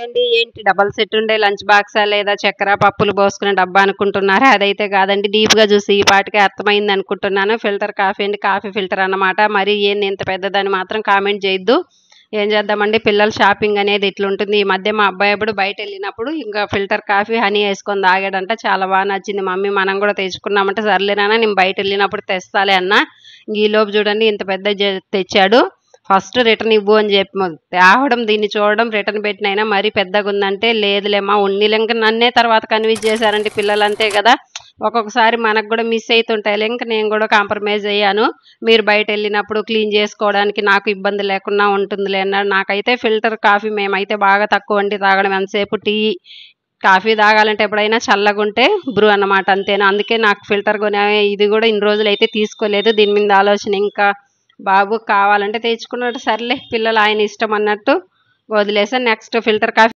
అండి ఏంటి double set ఉండే లంచ్ బాక్సా లేదా చక్కెర పప్పులు పోసుకునే డబ్బా అనుకుంటున్నారా? అదైతే కాదండి. డీప్‌గా చూసి ఈ పాటికే అర్థమైంది అనుకుంటున్నాను. ఫిల్టర్ కాఫీ అండి. కాఫీ ఫిల్టర్ అన్నమాట. మరి ఏంది ఇంత పెద్దదని మాత్రం కామెంట్ చేయొద్దు. ఏం చేద్దామండి పిల్లల షాపింగ్ అనేది ఇట్లుంటుంది. ఈ మధ్య మా అబ్బాయి అప్పుడు బయటెళ్ళినప్పుడు ఇంకా ఫిల్టర్ కాఫీ, హనీ ఏసుకొని తాగాడంట. చాలా బా నచ్చింది. మమ్మీ మనం కూడా తెచ్చుకుందామంటే, సర్లే నాన్న నేను బయటెళ్ళినప్పుడు తెస్తాలే అన్నా. ఈలోపు చూడండి ఇంత పెద్దది తెచ్చాడు. ఫస్ట్ రిటర్న్ ఇవ్వు అని చెప్పి తేవడం, దీన్ని చూడడం, రిటర్న్ పెట్టినైనా మరీ పెద్దగుందంటే, లేదులేమ్మా ఉన్నీలే ఇంక నన్నే తర్వాత కన్విన్స్ చేశారండి పిల్లలు అంతే కదా! ఒక్కొక్కసారి మనకు కూడా మిస్ అయితుంటాయిలే. ఇంక నేను కూడా కాంప్రమైజ్ అయ్యాను. మీరు బయటెళ్ళినప్పుడు క్లీన్ చేసుకోవడానికి నాకు ఇబ్బంది లేకుండా ఉంటుందిలే అన్నాడు. నాకైతే ఫిల్టర్ కాఫీ మేమైతే బాగా తక్కువండి తాగడం. ఎంతసేపు టీ, కాఫీ తాగాలంటే ఎప్పుడైనా చల్లగుంటే బ్రూ అన్నమాట అంతేను. అందుకే నాకు ఫిల్టర్ కొనే ఇది కూడా ఇన్ని రోజులైతే తీసుకోలేదు. దీని మీద ఆలోచన ఇంకా బాబుకి కావాలంటే తెచ్చుకున్నాడు. సర్లే పిల్లలు ఆయన ఇష్టం అన్నట్టు వదిలేసాను. Next filter coffee